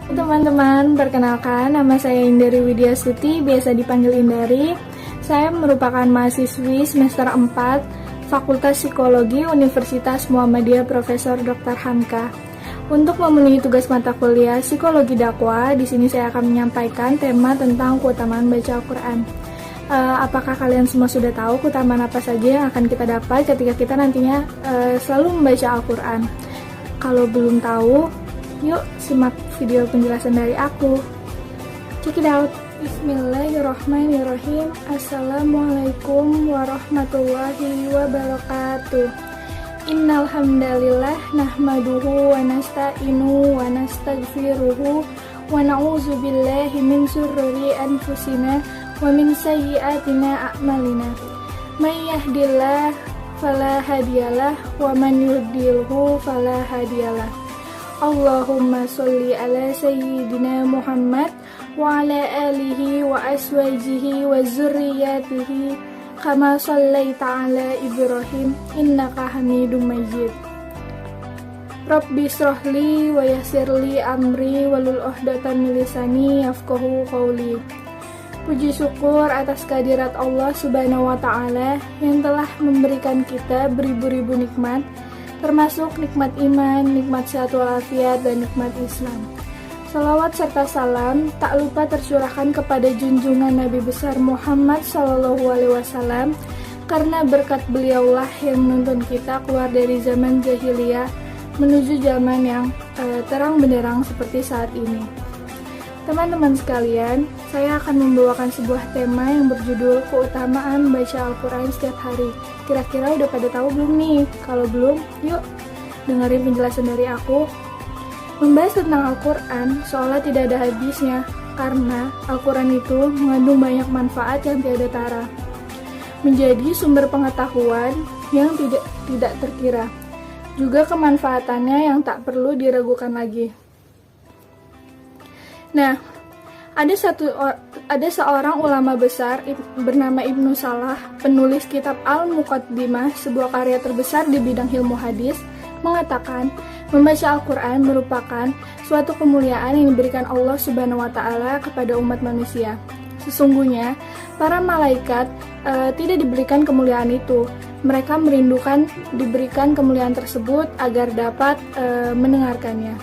Teman-teman, perkenalkan nama saya Indari Widiastuti, biasa dipanggil Indari. Saya merupakan mahasiswi semester 4 Fakultas Psikologi Universitas Muhammadiyah Profesor Dr. Hamka. Untuk memenuhi tugas mata kuliah Psikologi Dakwah, di sini saya akan menyampaikan tema tentang keutamaan baca Al-Quran. Apakah kalian semua sudah tahu keutamaan apa saja yang akan kita dapat ketika kita nantinya selalu membaca Al-Quran? Kalau belum tahu, yuk simak video penjelasan dari aku. Check it out. Bismillahirrahmanirrahim. Assalamualaikum warahmatullahi wabarakatuh. Innal hamdalillah nahmaduhu wa nasta'inu wa nastaghfiruhu wa na'udzu billahi min syururi anfusina wa min sayyiatina a'malina. May yahdihillahu fala hadiyalah wa man yudlilhu fala hadiyalah. Allahumma sholli ala sayyidina Muhammad wa ala alihi wa aswajihi wa zurriyatihi kama shallaita ala Ibrahim innaka Hamidum Majid. Rabbi shrahli wa yassirli amri walul 'uqdatam min lisani yafqahu qawli. Puji syukur atas kehadirat Allah Subhanahu wa taala yang telah memberikan kita beribu-ribu nikmat, termasuk nikmat iman, nikmat sehat walafiat, dan nikmat Islam. Salawat serta salam tak lupa tercurahkan kepada junjungan Nabi besar Muhammad SAW, karena berkat beliaulah yang menuntun kita keluar dari zaman jahiliyah menuju zaman yang terang benderang seperti saat ini. Teman-teman sekalian, saya akan membawakan sebuah tema yang berjudul keutamaan baca Al-Quran setiap hari. Kira-kira udah pada tahu belum nih? Kalau belum, yuk dengerin penjelasan dari aku. Membahas tentang Al-Quran seolah tidak ada habisnya, karena Al-Quran itu mengandung banyak manfaat yang tiada tara. Menjadi sumber pengetahuan yang tidak terkira. Juga kemanfaatannya yang tak perlu diragukan lagi. Nah, ada seorang ulama besar bernama Ibnu Salah, penulis kitab Al-Muqaddimah, sebuah karya terbesar di bidang ilmu hadis, mengatakan membaca Al-Quran merupakan suatu kemuliaan yang diberikan Allah Subhanahu wa taala kepada umat manusia. Sesungguhnya para malaikat tidak diberikan kemuliaan itu. Mereka merindukan diberikan kemuliaan tersebut agar dapat mendengarkannya.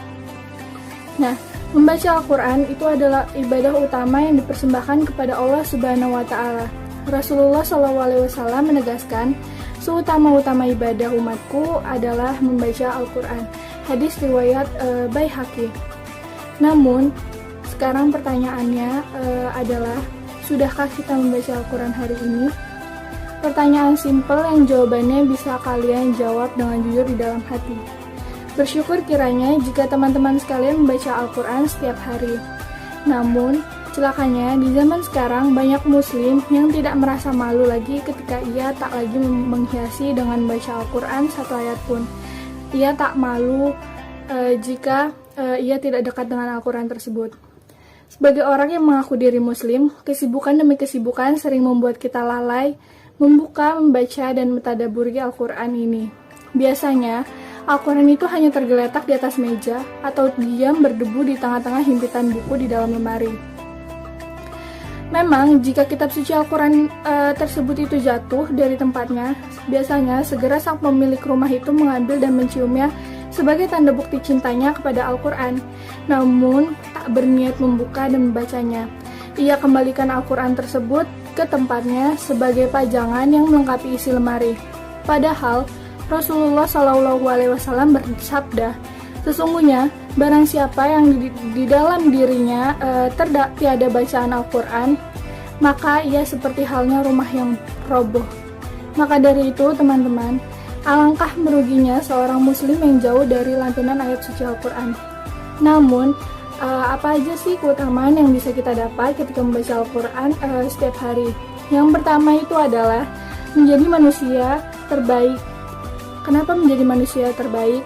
Nah, membaca Al-Quran itu adalah ibadah utama yang dipersembahkan kepada Allah Subhanahu wa taala. Rasulullah SAW menegaskan, seutama-utama ibadah umatku adalah membaca Al-Quran. Hadis riwayat Baihaqi. Namun, sekarang pertanyaannya adalah, sudahkah kita membaca Al-Quran hari ini? Pertanyaan simpel yang jawabannya bisa kalian jawab dengan jujur di dalam hati. Bersyukur kiranya jika teman-teman sekalian membaca Al-Quran setiap hari. Namun, celakanya di zaman sekarang banyak muslim yang tidak merasa malu lagi ketika ia tak lagi menghiasi dengan baca Al-Quran satu ayat pun. Ia tak malu jika ia tidak dekat dengan Al-Quran tersebut. Sebagai orang yang mengaku diri muslim, kesibukan demi kesibukan sering membuat kita lalai membuka, membaca, dan mentadaburi Al-Quran ini. Biasanya, Al-Quran itu hanya tergeletak di atas meja atau diam berdebu di tengah-tengah himpitan buku di dalam lemari. Memang, jika kitab suci Al-Quran tersebut itu jatuh dari tempatnya, biasanya segera sang pemilik rumah itu mengambil dan menciumnya sebagai tanda bukti cintanya kepada Al-Quran, namun tak berniat membuka dan membacanya. Ia kembalikan Al-Quran tersebut ke tempatnya sebagai pajangan yang melengkapi isi lemari. Padahal, Rasulullah SAW bersabda, sesungguhnya barang siapa yang di dalam dirinya tiada bacaan Al-Quran, maka ia seperti halnya rumah yang roboh. Maka dari itu, teman-teman, alangkah meruginya seorang muslim yang jauh dari lantunan ayat suci Al-Quran. Namun, apa aja sih keutamaan yang bisa kita dapat ketika membaca Al-Quran setiap hari? Yang pertama itu adalah menjadi manusia terbaik. Kenapa menjadi manusia terbaik?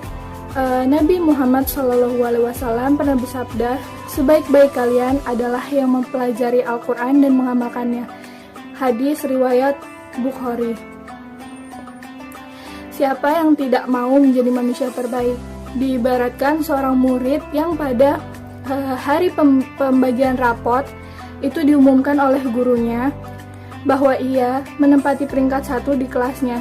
Nabi Muhammad SAW pernah bersabda, sebaik-baik kalian adalah yang mempelajari Al-Quran dan mengamalkannya. Hadis riwayat Bukhari. Siapa yang tidak mau menjadi manusia terbaik? Diibaratkan seorang murid yang pada hari pembagian rapot itu diumumkan oleh gurunya bahwa ia menempati peringkat 1 di kelasnya,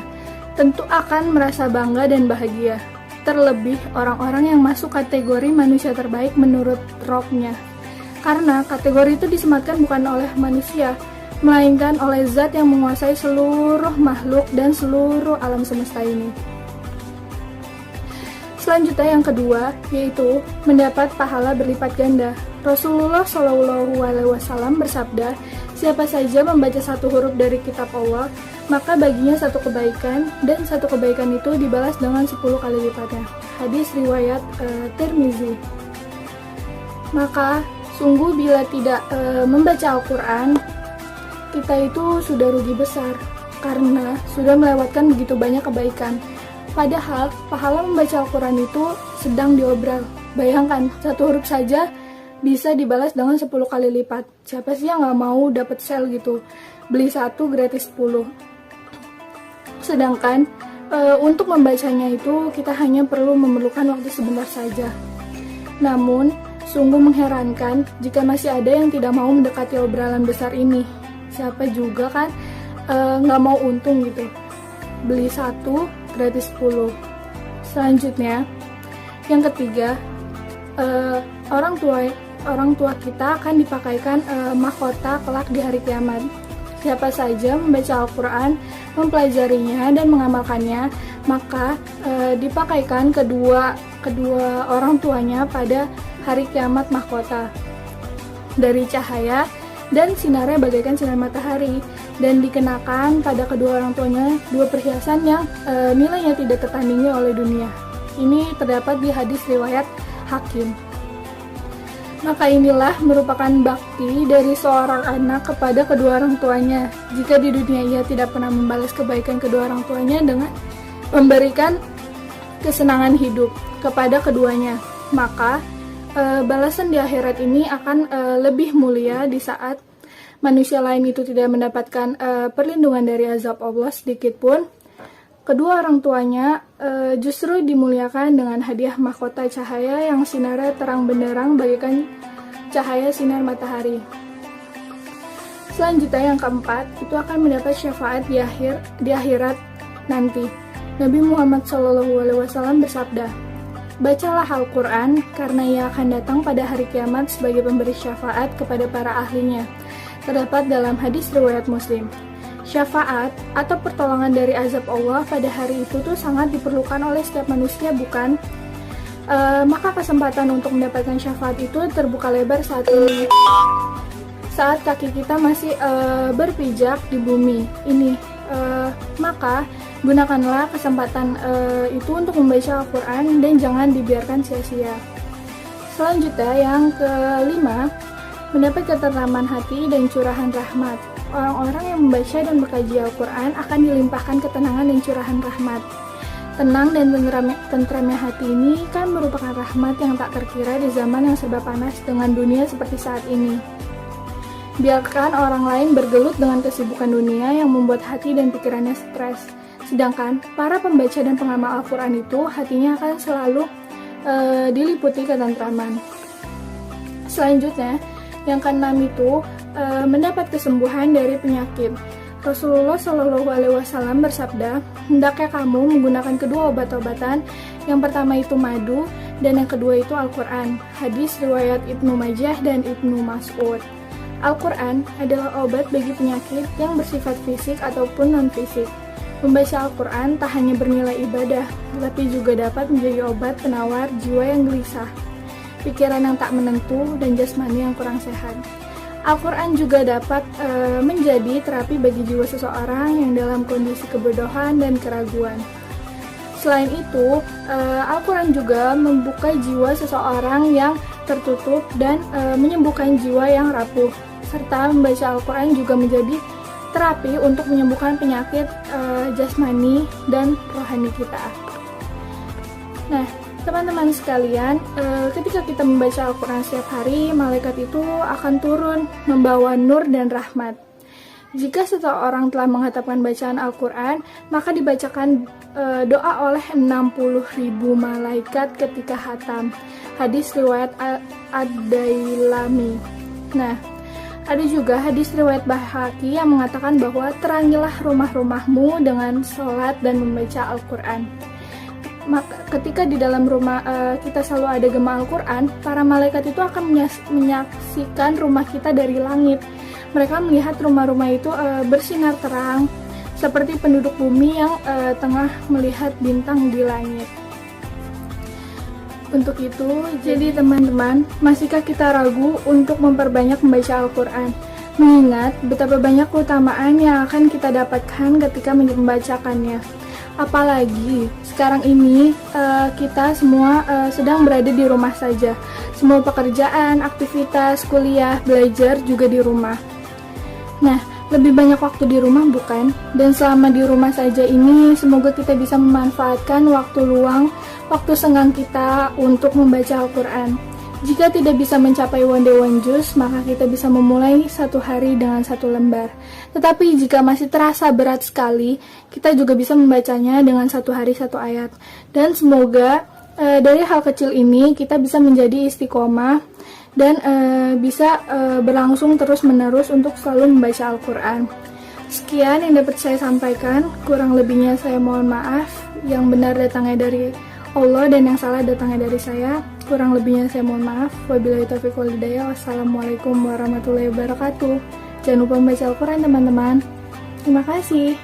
tentu akan merasa bangga dan bahagia. Terlebih orang-orang yang masuk kategori manusia terbaik menurut Robnya. Karena kategori itu disematkan bukan oleh manusia, melainkan oleh zat yang menguasai seluruh makhluk dan seluruh alam semesta ini. Selanjutnya yang kedua, yaitu mendapat pahala berlipat ganda. Rasulullah SAW bersabda, siapa saja membaca satu huruf dari kitab Allah, maka baginya satu kebaikan, dan satu kebaikan itu dibalas dengan 10 kali lipatnya. Hadis riwayat Tirmizi. Maka sungguh bila tidak membaca Al-Quran, kita itu sudah rugi besar, karena sudah melewatkan begitu banyak kebaikan. Padahal pahala membaca Al-Quran itu sedang diobral. Bayangkan, satu huruf saja bisa dibalas dengan 10 kali lipat. Siapa sih yang gak mau dapat sale gitu? Beli satu gratis 10. Sedangkan untuk membacanya itu kita hanya perlu memerlukan waktu sebentar saja. Namun, sungguh mengherankan jika masih ada yang tidak mau mendekati obrolan besar ini. Siapa juga kan gak mau untung gitu. Beli satu gratis 10. Selanjutnya, yang ketiga, orang tua kita akan dipakaikan mahkota kelak di hari kiamat. Siapa saja membaca Al-Quran, mempelajarinya dan mengamalkannya, maka dipakaikan kedua orang tuanya pada hari kiamat mahkota dari cahaya dan sinarnya bagaikan sinar matahari, dan dikenakan pada kedua orang tuanya 2 perhiasan yang nilainya tidak tertandingi oleh dunia. Ini terdapat di hadis riwayat Hakim. Maka inilah merupakan bakti dari seorang anak kepada kedua orang tuanya. Jika di dunia ia tidak pernah membalas kebaikan kedua orang tuanya dengan memberikan kesenangan hidup kepada keduanya, maka balasan di akhirat ini akan lebih mulia di saat manusia lain itu tidak mendapatkan perlindungan dari azab Allah sedikit pun. Kedua orang tuanya justru dimuliakan dengan hadiah mahkota cahaya yang sinarnya terang benderang bagaikan cahaya sinar matahari. Selanjutnya yang keempat, itu akan mendapat syafaat di akhirat nanti. Nabi Muhammad SAW bersabda, bacalah Al-Quran karena ia akan datang pada hari kiamat sebagai pemberi syafaat kepada para ahlinya. Terdapat dalam hadis riwayat Muslim. Syafaat atau pertolongan dari azab Allah pada hari itu tuh sangat diperlukan oleh setiap manusia, bukan? Maka kesempatan untuk mendapatkan syafaat itu terbuka lebar saat ini. Saat kaki kita masih berpijak di bumi ini. Maka gunakanlah kesempatan itu untuk membaca Al-Quran dan jangan dibiarkan sia-sia. Selanjutnya yang kelima, mendapat ketentraman hati dan curahan rahmat. Orang-orang yang membaca dan mengkaji Al-Quran akan dilimpahkan ketenangan dan curahan rahmat. Tenang dan tentramnya hati ini kan merupakan rahmat yang tak terkira di zaman yang serba panas dengan dunia seperti saat ini. Biarkan orang lain bergelut dengan kesibukan dunia yang membuat hati dan pikirannya stres. Sedangkan para pembaca dan pengamal Al-Quran itu hatinya akan selalu diliputi ketentraman. Selanjutnya, yang keenam itu mendapat kesembuhan dari penyakit. Rasulullah SAW bersabda, hendaknya kamu menggunakan kedua obat-obatan. Yang pertama itu madu dan yang kedua itu Al-Quran. Hadis riwayat Ibnu Majah dan Ibnu Mas'ud. Al-Quran adalah obat bagi penyakit yang bersifat fisik ataupun non-fisik. Membaca Al-Quran tak hanya bernilai ibadah, tetapi juga dapat menjadi obat penawar jiwa yang gelisah, pikiran yang tak menentu, dan jasmani yang kurang sehat. Al-Quran juga dapat menjadi terapi bagi jiwa seseorang yang dalam kondisi kebodohan dan keraguan. Selain itu, Al-Quran juga membuka jiwa seseorang yang tertutup dan menyembuhkan jiwa yang rapuh. Serta membaca Al-Quran juga menjadi terapi untuk menyembuhkan penyakit jasmani dan rohani kita. Nah, teman-teman sekalian, ketika kita membaca Al-Quran setiap hari, malaikat itu akan turun membawa nur dan rahmat. Jika seseorang telah menghatapkan bacaan Al-Quran, maka dibacakan doa oleh 60.000 malaikat ketika hatam. hadis riwayat Ad-Dailami. Nah, ada juga hadis riwayat Baihaqi yang mengatakan bahwa terangilah rumah-rumahmu dengan sholat dan membaca Al-Quran. Maka ketika di dalam rumah kita selalu ada gema Al-Quran, para malaikat itu akan menyaksikan rumah kita dari langit. Mereka melihat rumah-rumah itu bersinar terang, seperti penduduk bumi yang tengah melihat bintang di langit. Untuk itu, jadi teman-teman, masihkah kita ragu untuk memperbanyak membaca Al-Quran? Mengingat betapa banyak keutamaan yang akan kita dapatkan ketika membacakannya. Apalagi sekarang ini kita semua sedang berada di rumah saja. Semua pekerjaan, aktivitas, kuliah, belajar juga di rumah. Nah, lebih banyak waktu di rumah bukan? Dan selama di rumah saja ini, semoga kita bisa memanfaatkan waktu luang, waktu senggang kita untuk membaca Al-Quran. Jika tidak bisa mencapai one day one juz, maka kita bisa memulai satu hari dengan satu lembar. Tetapi jika masih terasa berat sekali, kita juga bisa membacanya dengan satu hari satu ayat. Dan semoga dari hal kecil ini kita bisa menjadi istiqomah dan bisa berlangsung terus-menerus untuk selalu membaca Al-Quran. Sekian yang dapat saya sampaikan, kurang lebihnya saya mohon maaf. Yang benar datangnya dari Allah dan yang salah datangnya dari saya. Kurang lebihnya saya mohon maaf. Wabillahi taufiq wal hidayah. Wassalamualaikum warahmatullahi wabarakatuh. Jangan lupa membaca Al-Quran teman-teman. Terima kasih.